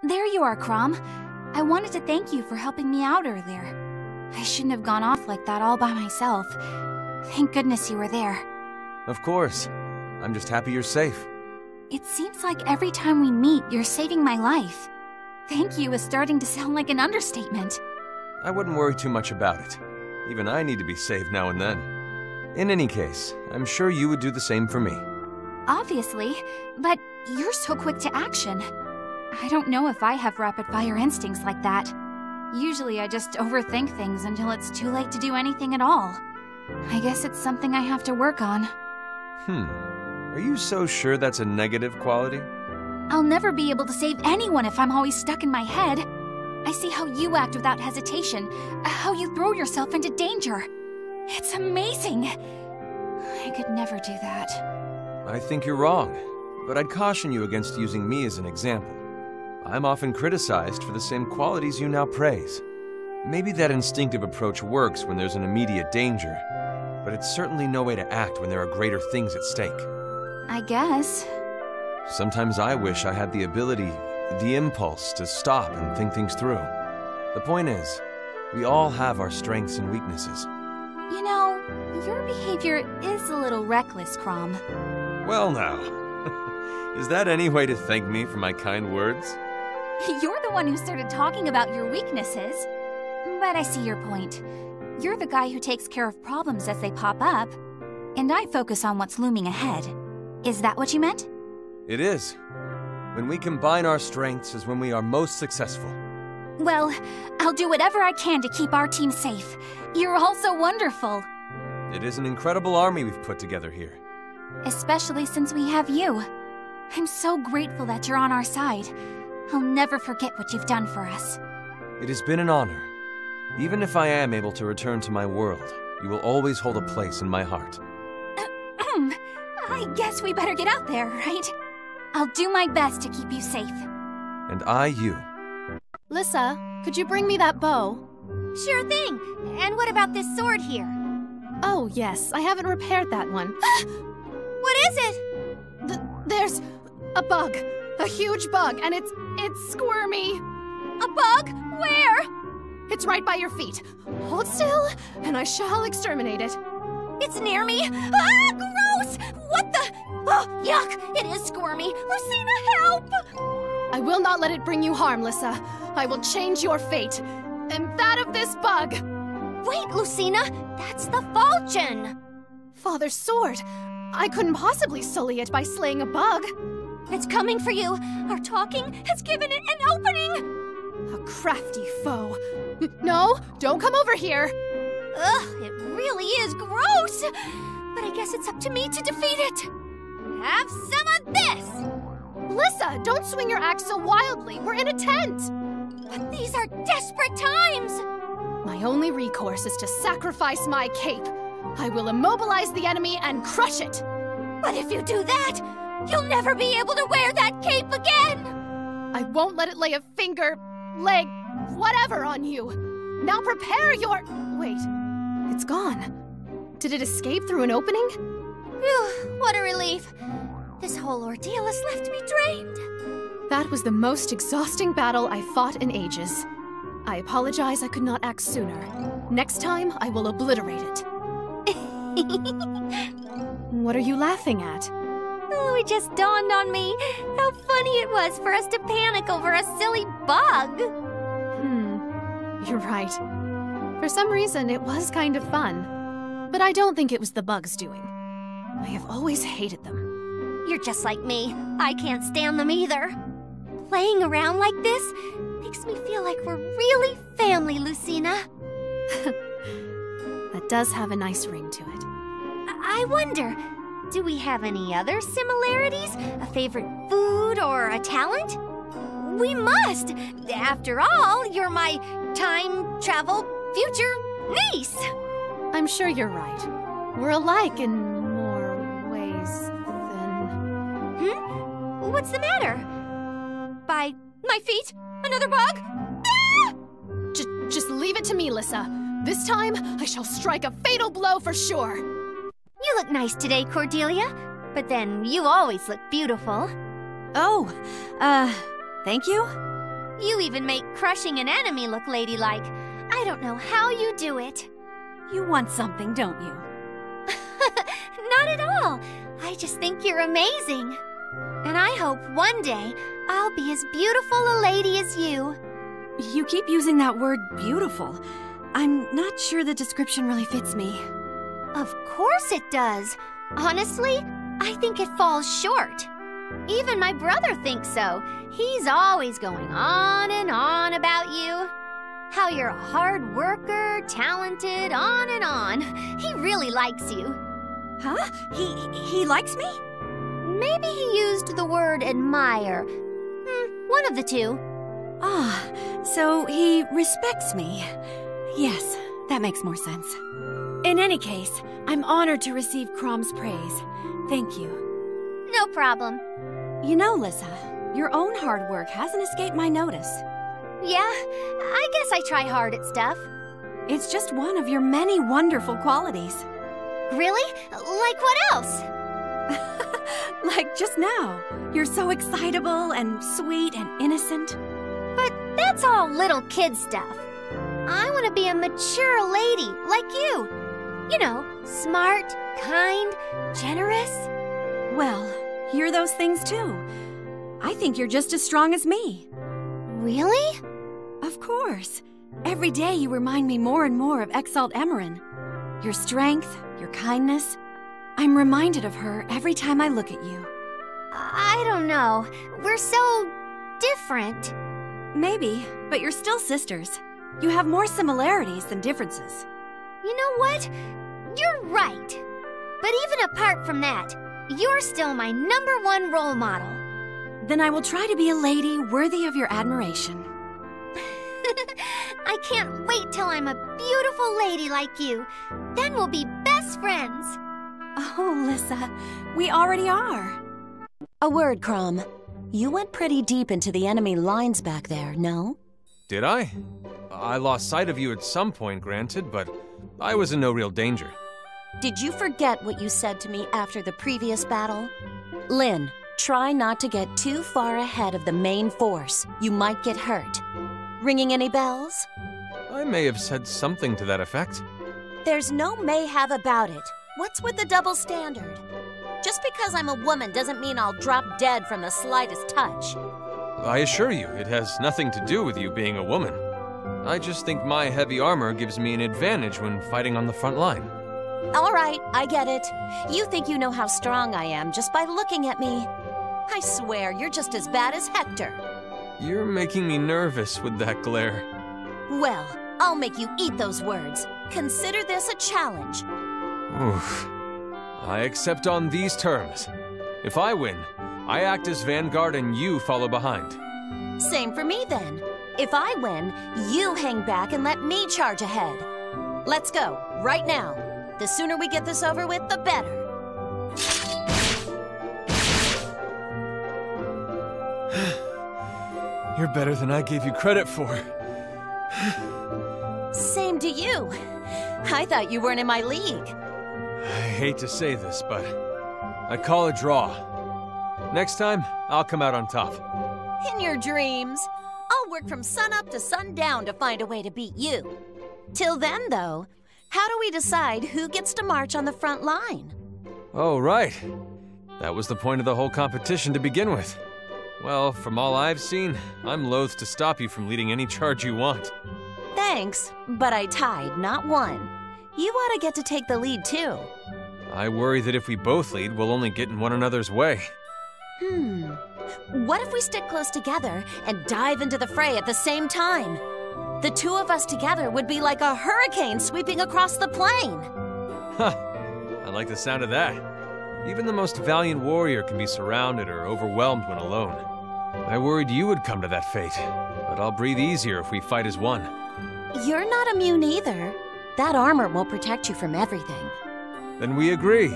There you are, Crom. I wanted to thank you for helping me out earlier. I shouldn't have gone off like that all by myself. Thank goodness you were there. Of course. I'm just happy you're safe. It seems like every time we meet, you're saving my life. Thank you is starting to sound like an understatement. I wouldn't worry too much about it. Even I need to be saved now and then. In any case, I'm sure you would do the same for me. Obviously, but you're so quick to action. I don't know if I have rapid-fire instincts like that. Usually I just overthink things until it's too late to do anything at all. I guess it's something I have to work on. Are you so sure that's a negative quality? I'll never be able to save anyone if I'm always stuck in my head. I see how you act without hesitation, how you throw yourself into danger. It's amazing. I could never do that. I think you're wrong, but I'd caution you against using me as an example. I'm often criticized for the same qualities you now praise. Maybe that instinctive approach works when there's an immediate danger, but it's certainly no way to act when there are greater things at stake. I guess. Sometimes I wish I had the ability, the impulse to stop and think things through. The point is, we all have our strengths and weaknesses. You know, your behavior is a little reckless, Crom. Well now, is that any way to thank me for my kind words? You're the one who started talking about your weaknesses. But I see your point. You're the guy who takes care of problems as they pop up, and I focus on what's looming ahead. Is that what you meant? It is. When we combine our strengths is when we are most successful. Well, I'll do whatever I can to keep our team safe. You're all so wonderful. It is an incredible army we've put together here. Especially since we have you. I'm so grateful that you're on our side. I'll never forget what you've done for us. It has been an honor. Even if I am able to return to my world, you will always hold a place in my heart. I guess we better get out there, right? I'll do my best to keep you safe. And I you. Lissa, could you bring me that bow? Sure thing. And what about this sword here? Oh, yes. I haven't repaired that one. What is it? There's a bug. A huge bug, and it's squirmy. A bug? Where? It's right by your feet. Hold still, and I shall exterminate it. It's near me. Ah, gross! What the? Oh, yuck! It is squirmy. Lucina, help! I will not let it bring you harm, Lissa. I will change your fate, and that of this bug. Wait, Lucina, that's the falchion. Father's sword. I couldn't possibly sully it by slaying a bug. It's coming for you. Our talking has given it an opening. A crafty foe. No, don't come over here. Ugh, it really is gross. But I guess it's up to me to defeat it. Have some of this. Lissa, don't swing your axe so wildly. We're in a tent. But these are desperate times. My only recourse is to sacrifice my cape. I will immobilize the enemy and crush it. But if you do that, you'll never be able to wear that cape again. I won't let it lay a finger, leg, whatever on you. Now prepare your... Wait, it's gone. Did it escape through an opening? Phew, what a relief. This whole ordeal has left me drained. That was the most exhausting battle I fought in ages. I apologize I could not act sooner. Next time, I will obliterate it. What are you laughing at? Oh, it just dawned on me how funny it was for us to panic over a silly bug. You're right. For some reason, it was kind of fun. But I don't think it was the bug's doing. I have always hated them. You're just like me. I can't stand them either. Playing around like this makes me feel like we're really family, Lucina. That does have a nice ring to it. I wonder, do we have any other similarities? A favorite food or a talent? We must! After all, you're my time travel future niece! I'm sure you're right. We're alike in more ways than... What's the matter? By my feet? Another bug? Ah! Just leave it to me, Lissa. This time, I shall strike a fatal blow for sure. You look nice today, Cordelia. But then you always look beautiful. Oh, thank you? You even make crushing an enemy look ladylike. I don't know how you do it. You want something, don't you? Not at all. I just think you're amazing. And I hope one day I'll be as beautiful a lady as you. You keep using that word beautiful. I'm not sure the description really fits me. Of course it does. Honestly, I think it falls short. Even my brother thinks so. He's always going on and on about you. How you're a hard worker, talented, on and on. He really likes you. Huh? He likes me? Maybe he used the word admire. One of the two. Ah, so he respects me. Yes, that makes more sense. In any case, I'm honored to receive Crom's praise. Thank you. No problem. You know, Lissa, your own hard work hasn't escaped my notice. Yeah, I guess I try hard at stuff. It's just one of your many wonderful qualities. Really? Like what else? Like just now. You're so excitable and sweet and innocent. But that's all little kid stuff. I want to be a mature lady, like you. You know, smart, kind, generous. Well, you're those things too. I think you're just as strong as me. Really? Of course. Every day you remind me more and more of Exalt Emerin. Your strength, your kindness. I'm reminded of her every time I look at you. I don't know. We're so different. Maybe, but you're still sisters. You have more similarities than differences. You know what? You're right. But even apart from that, you're still my #1 role model. Then I will try to be a lady worthy of your admiration. I can't wait till I'm a beautiful lady like you. Then we'll be best friends. Oh, Lissa, we already are. A word, Crom. You went pretty deep into the enemy lines back there, no? Did I? I lost sight of you at some point, granted, but I was in no real danger. Did you forget what you said to me after the previous battle? Lynn, try not to get too far ahead of the main force. You might get hurt. Ringing any bells? I may have said something to that effect. There's no may-have about it. What's with the double standard? Just because I'm a woman doesn't mean I'll drop dead from the slightest touch. I assure you, it has nothing to do with you being a woman. I just think my heavy armor gives me an advantage when fighting on the front line. All right, I get it. You think you know how strong I am just by looking at me. I swear, you're just as bad as Hector. You're making me nervous with that glare. Well, I'll make you eat those words. Consider this a challenge. Oof. I accept on these terms. If I win, I act as vanguard and you follow behind. Same for me then. If I win, you hang back and let me charge ahead. Let's go, right now. The sooner we get this over with, the better. You're better than I gave you credit for. Same to you. I thought you weren't in my league. I hate to say this, but I call a draw. Next time, I'll come out on top. In your dreams. I'll work from sunup to sundown to find a way to beat you. Till then, though, how do we decide who gets to march on the front line? Oh, right. That was the point of the whole competition to begin with. Well, from all I've seen, I'm loath to stop you from leading any charge you want. Thanks, but I tied, not won. You ought to get to take the lead, too. I worry that if we both lead, we'll only get in one another's way. What if we stick close together and dive into the fray at the same time? The two of us together would be like a hurricane sweeping across the plain. I like the sound of that. Even the most valiant warrior can be surrounded or overwhelmed when alone. I worried you would come to that fate, but I'll breathe easier if we fight as one. You're not immune either. That armor won't protect you from everything. Then we agree.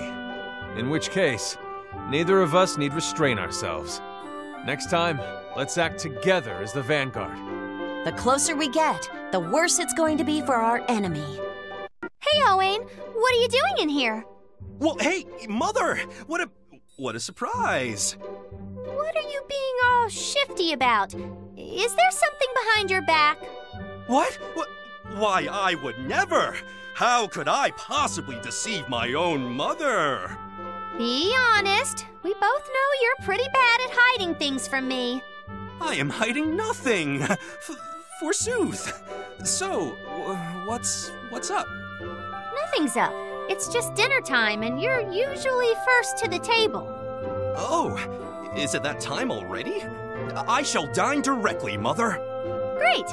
In which case, neither of us need restrain ourselves. Next time, let's act together as the vanguard. The closer we get, the worse it's going to be for our enemy. Hey, Owain, what are you doing in here? Well, hey, Mother! What a surprise! What are you being all shifty about? is there something behind your back? What? Why, I would never! How could I possibly deceive my own mother? Be honest. We both know you're pretty bad at hiding things from me. I am hiding nothing. Forsooth. So, what's up? Nothing's up. It's just dinner time, and you're usually first to the table. Oh, is it that time already? I shall dine directly, Mother. Great.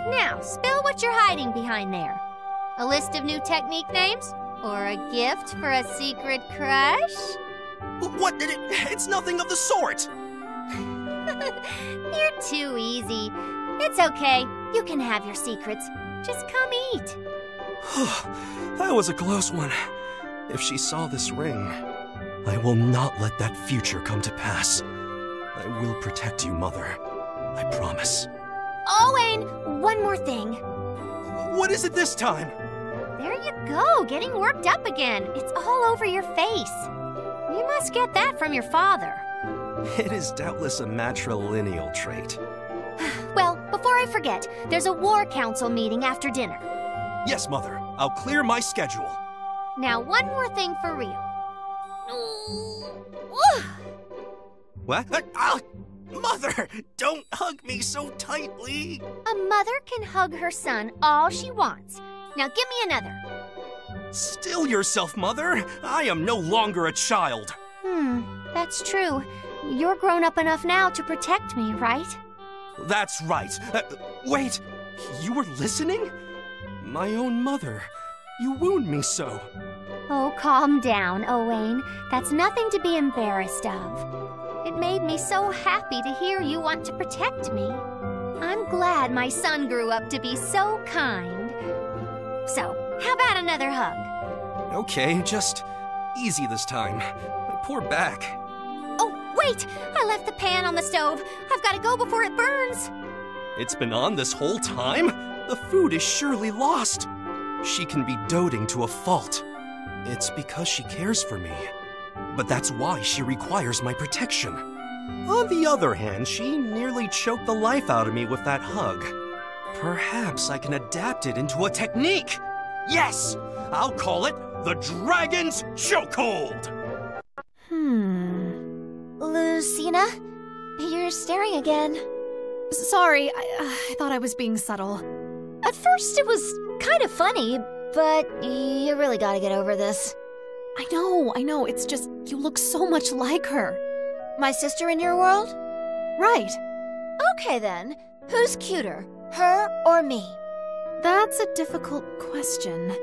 Now, spill what you're hiding behind there. A list of new technique names? Or a gift for a secret crush? What? It's nothing of the sort! You're too easy. It's okay. You can have your secrets. Just come eat. That was a close one. If she saw this ring, I will not let that future come to pass. I will protect you, Mother. I promise. Owen, one more thing. What is it this time? There you go, getting worked up again. It's all over your face. You must get that from your father. It is doubtless a matrilineal trait. Well, before I forget, there's a war council meeting after dinner. Yes, Mother. I'll clear my schedule. Now, one more thing for real. What? Mother, don't hug me so tightly. A mother can hug her son all she wants. Now give me another. Still yourself, Mother. I am no longer a child. That's true. You're grown up enough now to protect me, right? That's right. Wait, you were listening? My own mother. You wound me so. Oh, calm down, Owain. That's nothing to be embarrassed of. It made me so happy to hear you want to protect me. I'm glad my son grew up to be so kind. So, how about another hug? Okay, just easy this time. My poor back. Oh, wait! I left the pan on the stove. I've got to go before it burns. It's been on this whole time? The food is surely lost. She can be doting to a fault. It's because she cares for me. But that's why she requires my protection. On the other hand, she nearly choked the life out of me with that hug. Perhaps I can adapt it into a technique. Yes! I'll call it the Dragon's Chokehold! Lucina? You're staring again. Sorry, I thought I was being subtle. At first it was kind of funny, but you really gotta get over this. I know, it's just you look so much like her. My sister in your world? Right. Okay then. Who's cuter, her or me? That's a difficult question,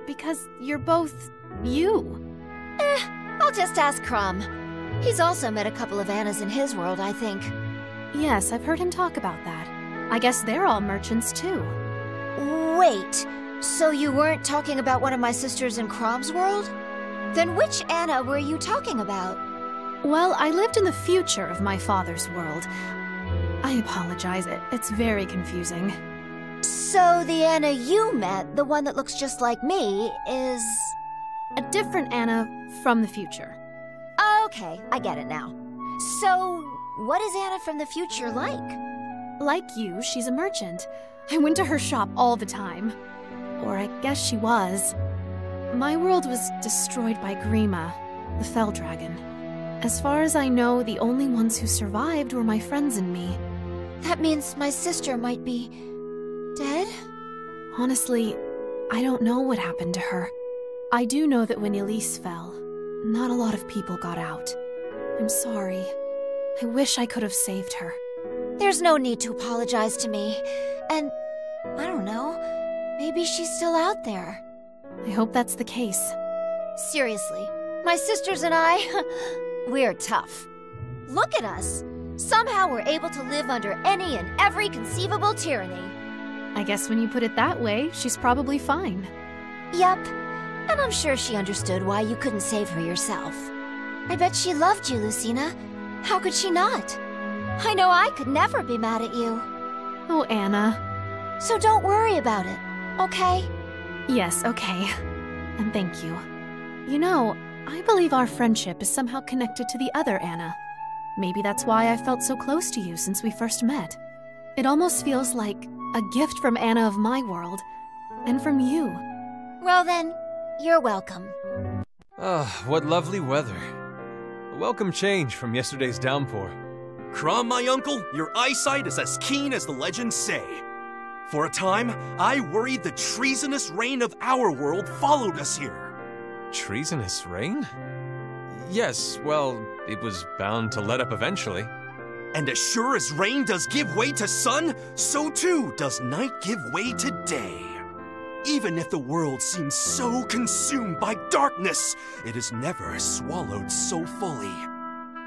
because you're both you. I'll just ask Crom. He's also met a couple of Annas in his world, I think. Yes, I've heard him talk about that. I guess they're all merchants too. Wait, so you weren't talking about one of my sisters in Crom's world? Then which Anna were you talking about? Well, I lived in the future of my father's world. I apologize, it's very confusing. So the Anna you met, the one that looks just like me, is... A different Anna from the future. Okay, I get it now. So, what is Anna from the future like? Like you, she's a merchant. I went to her shop all the time. Or I guess she was. My world was destroyed by Grima, the Fell Dragon. As far as I know, the only ones who survived were my friends and me. That means my sister might be... dead? Honestly, I don't know what happened to her. I do know that when Elise fell, not a lot of people got out. I'm sorry. I wish I could have saved her. There's no need to apologize to me. And, I don't know, maybe she's still out there. I hope that's the case. Seriously, my sisters and I, we're tough. Look at us. Somehow we're able to live under any and every conceivable tyranny. I guess when you put it that way, she's probably fine. Yup, and I'm sure she understood why you couldn't save her yourself. I bet she loved you, Lucina. How could she not? I know I could never be mad at you. Oh, Anna. So don't worry about it, okay? Yes, okay. And thank you. You know, I believe our friendship is somehow connected to the other Anna. Maybe that's why I felt so close to you since we first met. It almost feels like a gift from Anna of my world, and from you. Well then, you're welcome. Ah, what lovely weather. A welcome change from yesterday's downpour. Crom, my uncle, your eyesight is as keen as the legends say. For a time, I worried the treasonous rain of our world followed us here. Treasonous rain? Yes, well, it was bound to let up eventually. And as sure as rain does give way to sun, so too does night give way to day. Even if the world seems so consumed by darkness, it is never swallowed so fully.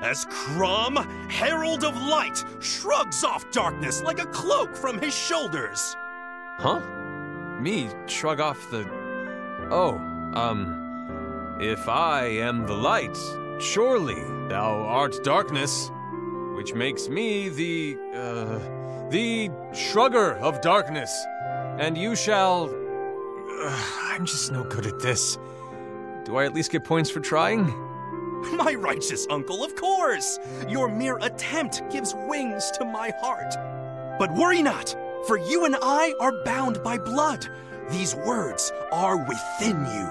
As Crom, Herald of Light, shrugs off darkness like a cloak from his shoulders. Huh? Me shrug off the... Oh, if I am the light, surely thou art darkness, which makes me the shrugger of darkness, and you shall... I'm just no good at this. Do I at least get points for trying? My righteous uncle, of course! Your mere attempt gives wings to my heart. But worry not, for you and I are bound by blood. These words are within you.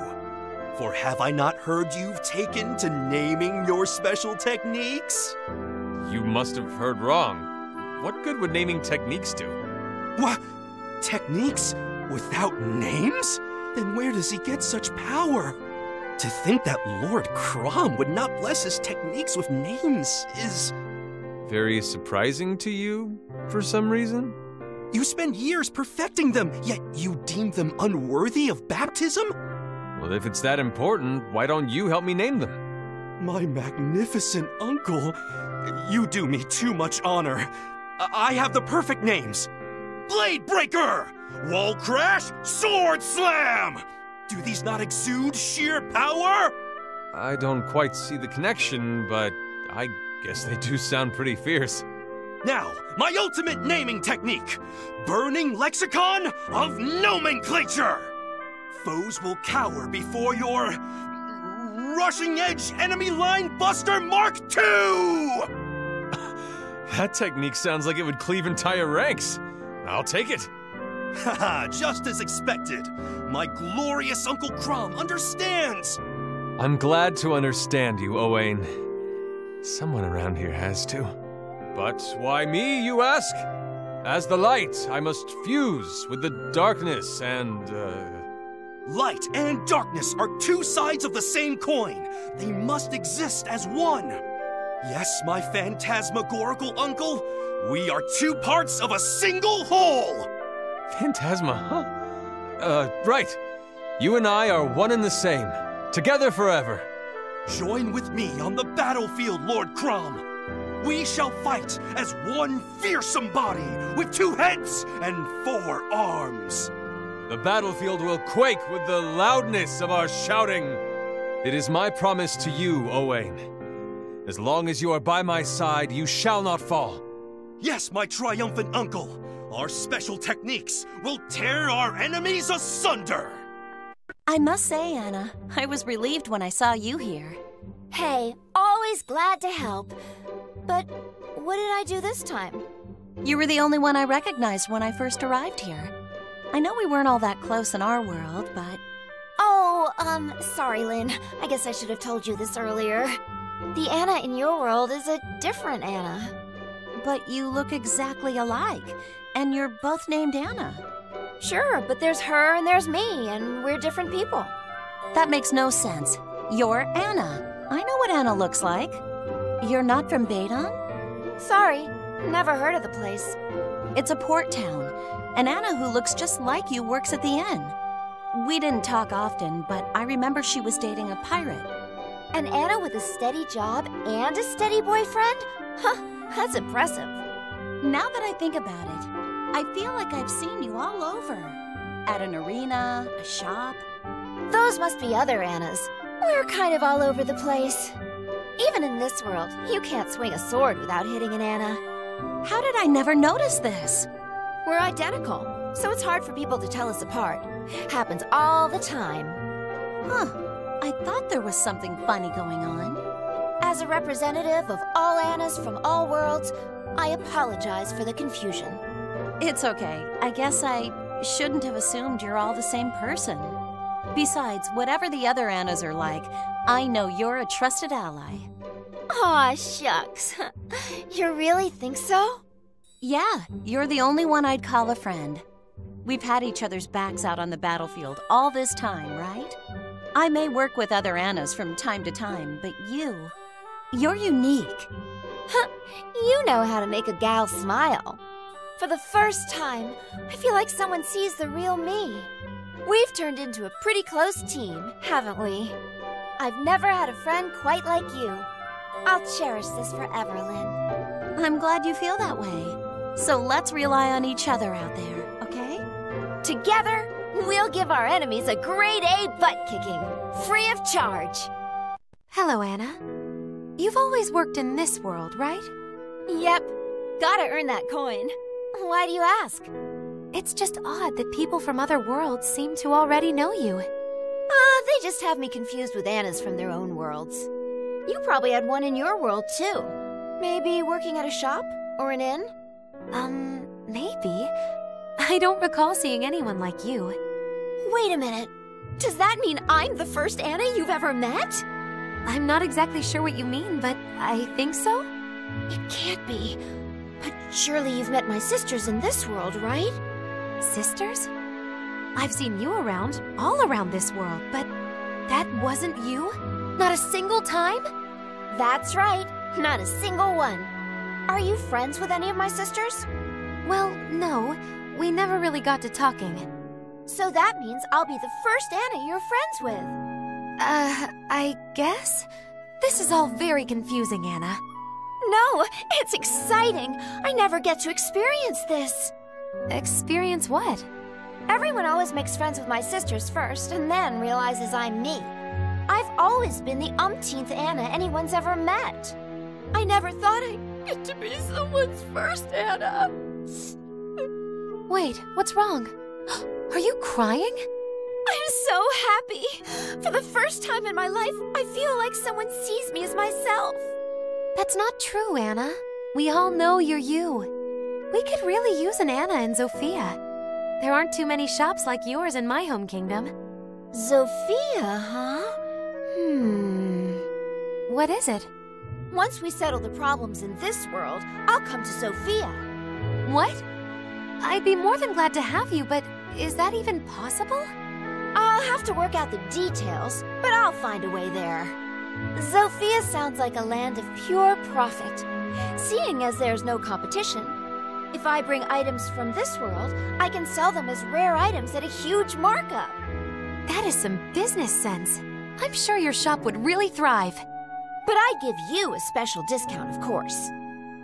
For have I not heard you've taken to naming your special techniques? You must have heard wrong. What good would naming techniques do? What? Techniques? Without names? Then where does he get such power? To think that Lord Crom would not bless his techniques with names is... Very surprising to you, for some reason? You spend years perfecting them, yet you deem them unworthy of baptism? Well, if it's that important, why don't you help me name them? My magnificent uncle, you do me too much honor. I have the perfect names. Blade Breaker! Wall Crash! Sword Slam! Do these not exude sheer power? I don't quite see the connection, but I guess they do sound pretty fierce. Now, my ultimate naming technique! Burning Lexicon of Nomenclature! Foes will cower before your... Rushing Edge Enemy Line Buster Mark II! That technique sounds like it would cleave entire ranks. I'll take it. Haha, just as expected. My glorious Uncle Crom understands. I'm glad to understand you, Owain. Someone around here has to. But why me, you ask? As the light, I must fuse with the darkness and, Light and darkness are two sides of the same coin. They must exist as one. Yes, my phantasmagorical uncle, we are two parts of a single whole. Phantasma, huh? Right. You and I are one and the same. Together forever. Join with me on the battlefield, Lord Crom. We shall fight as one fearsome body with 2 heads and 4 arms. The battlefield will quake with the loudness of our shouting. It is my promise to you, Owain. As long as you are by my side, you shall not fall. Yes, my triumphant uncle. Our special techniques will tear our enemies asunder. I must say, Anna, I was relieved when I saw you here. Hey, always glad to help. But what did I do this time? You were the only one I recognized when I first arrived here. I know we weren't all that close in our world, but... Oh, sorry, Lynn. I guess I should have told you this earlier. The Anna in your world is a different Anna. But you look exactly alike, and you're both named Anna. Sure, but there's her and there's me, and we're different people. That makes no sense. You're Anna. I know what Anna looks like. You're not from Badon? Sorry, never heard of the place. It's a port town, and Anna, who looks just like you, works at the inn. We didn't talk often, but I remember she was dating a pirate. An Anna with a steady job and a steady boyfriend? Huh, that's impressive. Now that I think about it, I feel like I've seen you all over. At an arena, a shop. Those must be other Annas. We're kind of all over the place. Even in this world, you can't swing a sword without hitting an Anna. How did I never notice this? We're identical, so it's hard for people to tell us apart. Happens all the time. Huh. I thought there was something funny going on. As a representative of all Annas from all worlds, I apologize for the confusion. It's okay. I guess I shouldn't have assumed you're all the same person. Besides, whatever the other Annas are like, I know you're a trusted ally. Aw, shucks. You really think so? Yeah, you're the only one I'd call a friend. We've had each other's backs out on the battlefield all this time, right? I may work with other Annas from time to time, but you're unique. You know how to make a gal smile. For the first time, I feel like someone sees the real me. We've turned into a pretty close team, haven't we? I've never had a friend quite like you. I'll cherish this forever, Lynn. I'm glad you feel that way. So let's rely on each other out there, okay? Together, we'll give our enemies a grade A butt-kicking, free of charge. Hello, Anna. You've always worked in this world, right? Yep. Gotta earn that coin. Why do you ask? It's just odd that people from other worlds seem to already know you. They just have me confused with Annas from their own worlds. You probably had one in your world, too. Maybe working at a shop? Or an inn? Maybe. I don't recall seeing anyone like you. Wait a minute. Does that mean I'm the first Anna you've ever met? I'm not exactly sure what you mean, but I think so? It can't be. But surely you've met my sisters in this world, right? Sisters? I've seen you around, all around this world, but that wasn't you? Not a single time? That's right. Not a single one. Are you friends with any of my sisters? Well, no. We never really got to talking. So that means I'll be the first Anna you're friends with. I guess? This is all very confusing, Anna. No, it's exciting. I never get to experience this. Experience what? Everyone always makes friends with my sisters first and then realizes I'm me. I've always been the umpteenth Anna anyone's ever met. I never thought I'd get to be someone's first Anna. Wait, what's wrong? Are you crying? I'm so happy. For the first time in my life, I feel like someone sees me as myself. That's not true, Anna. We all know you're you. We could really use an Anna in Zofia. There aren't too many shops like yours in my home kingdom. Zofia, huh? What is it? Once we settle the problems in this world, I'll come to Zofia. What? I'd be more than glad to have you, but is that even possible? I'll have to work out the details, but I'll find a way there. Zofia sounds like a land of pure profit. Seeing as there's no competition, if I bring items from this world, I can sell them as rare items at a huge markup. That is some business sense. I'm sure your shop would really thrive. But I give you a special discount, of course.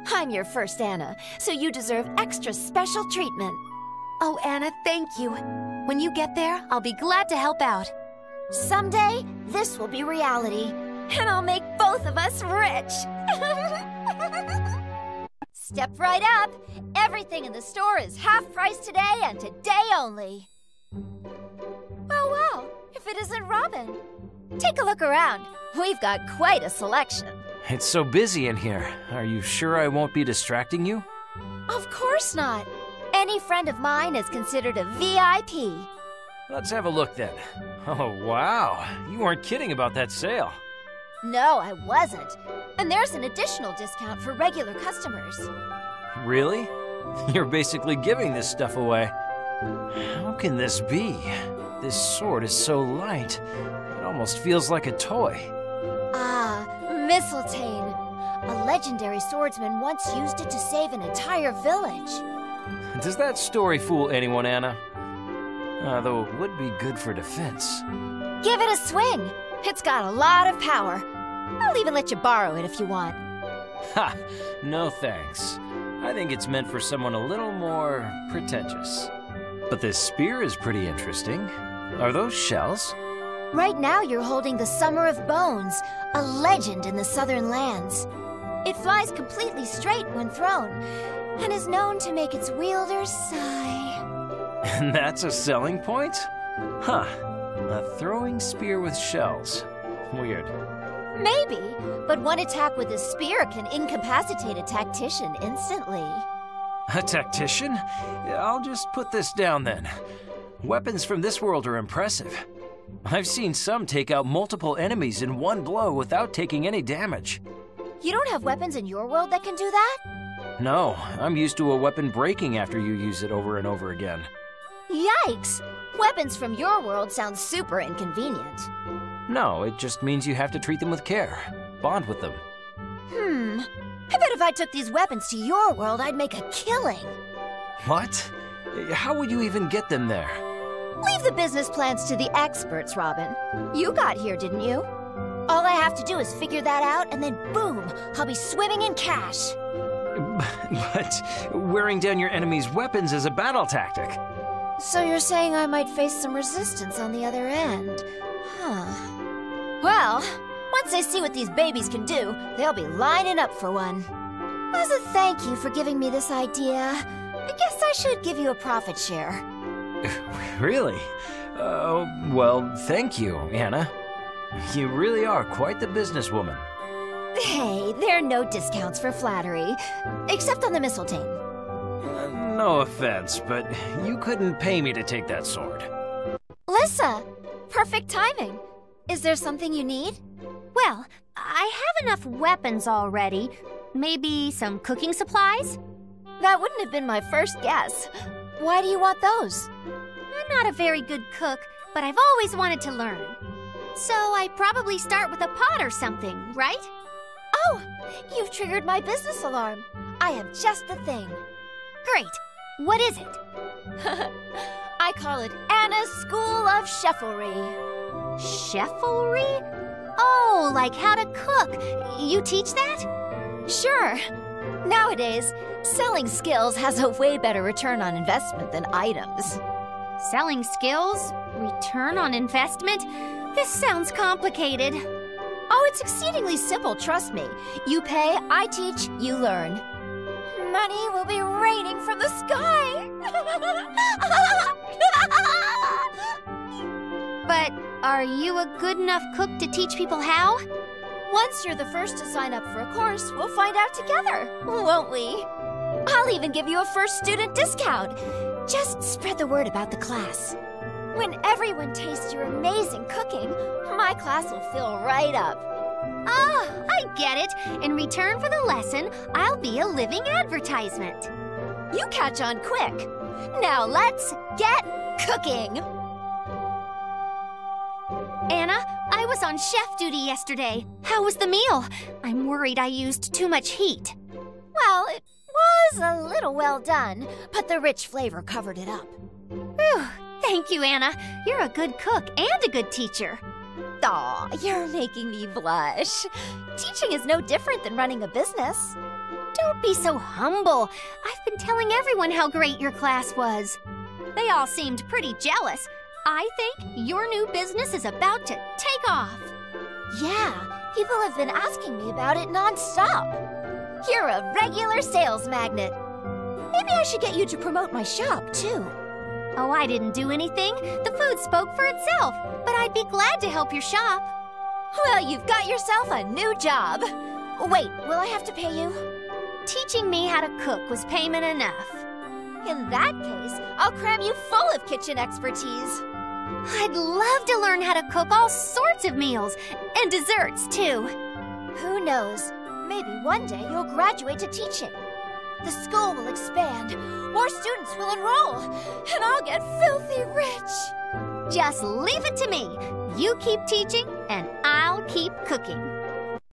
I'm your first Anna, so you deserve extra special treatment. Oh, Anna, thank you. When you get there, I'll be glad to help out. Someday, this will be reality, and I'll make both of us rich. Step right up. Everything in the store is half price today and today only. Oh, wow. If it isn't Robin. Take a look around. We've got quite a selection. It's so busy in here. Are you sure I won't be distracting you? Of course not. Any friend of mine is considered a VIP. Let's have a look then. Oh, wow. You weren't kidding about that sale. No, I wasn't. And there's an additional discount for regular customers. Really? You're basically giving this stuff away. How can this be? This sword is so light. It almost feels like a toy. Ah, Mistletoe. A legendary swordsman once used it to save an entire village. Does that story fool anyone, Anna? Though it would be good for defense. Give it a swing. It's got a lot of power. I'll even let you borrow it if you want. Ha! No thanks. I think it's meant for someone a little more pretentious. But this spear is pretty interesting. Are those shells? Right now you're holding the Summer of Bones, a legend in the southern lands. It flies completely straight when thrown, and is known to make its wielder sigh. And that's a selling point? Huh. A throwing spear with shells. Weird. Maybe, but one attack with a spear can incapacitate a tactician instantly. A tactician? I'll just put this down then. Weapons from this world are impressive. I've seen some take out multiple enemies in one blow without taking any damage. You don't have weapons in your world that can do that? No, I'm used to a weapon breaking after you use it over and over again. Yikes! Weapons from your world sound super inconvenient. No, it just means you have to treat them with care. Bond with them. I bet if I took these weapons to your world, I'd make a killing. What? How would you even get them there? Leave the business plans to the experts, Robin. You got here, didn't you? All I have to do is figure that out, and then boom, I'll be swimming in cash. But wearing down your enemy's weapons is a battle tactic. So you're saying I might face some resistance on the other end? Huh. Well, once they see what these babies can do, they'll be lining up for one. As a thank you for giving me this idea, I guess I should give you a profit share. Really? Well, thank you, Anna. You really are quite the businesswoman. Hey, there are no discounts for flattery, except on the mistletoe. No offense, but you couldn't pay me to take that sword. Lissa, perfect timing. Is there something you need? Well, I have enough weapons already. Maybe some cooking supplies? That wouldn't have been my first guess. Why do you want those? I'm not a very good cook, but I've always wanted to learn. So I probably start with a pot or something, right? Oh, you've triggered my business alarm. I have just the thing. Great. What is it? I call it Anna's School of Cheffery. Cheffery? Oh, like how to cook. You teach that? Sure. Nowadays, selling skills has a way better return on investment than items. Selling skills? Return on investment? This sounds complicated. Oh, it's exceedingly simple, trust me. You pay, I teach, you learn. Money will be raining from the sky! But are you a good enough cook to teach people how? Once you're the first to sign up for a course, we'll find out together, won't we? I'll even give you a first student discount. Just spread the word about the class. When everyone tastes your amazing cooking, my class will fill right up. Ah, I get it. In return for the lesson, I'll be a living advertisement. You catch on quick. Now let's get cooking. Anna, I was on chef duty yesterday. How was the meal? I'm worried I used too much heat. Well, it was a little well done, but the rich flavor covered it up. Whew. Thank you, Anna. You're a good cook and a good teacher. Aw, you're making me blush. Teaching is no different than running a business. Don't be so humble. I've been telling everyone how great your class was. They all seemed pretty jealous. I think your new business is about to take off. Yeah, people have been asking me about it nonstop. You're a regular sales magnet. Maybe I should get you to promote my shop, too. Oh, I didn't do anything. The food spoke for itself. But I'd be glad to help your shop. Well, you've got yourself a new job. Wait, will I have to pay you? Teaching me how to cook was payment enough. In that case, I'll cram you full of kitchen expertise. I'd love to learn how to cook all sorts of meals, and desserts, too. Who knows? Maybe one day you'll graduate to teaching. The school will expand, more students will enroll, and I'll get filthy rich. Just leave it to me. You keep teaching, and I'll keep cooking.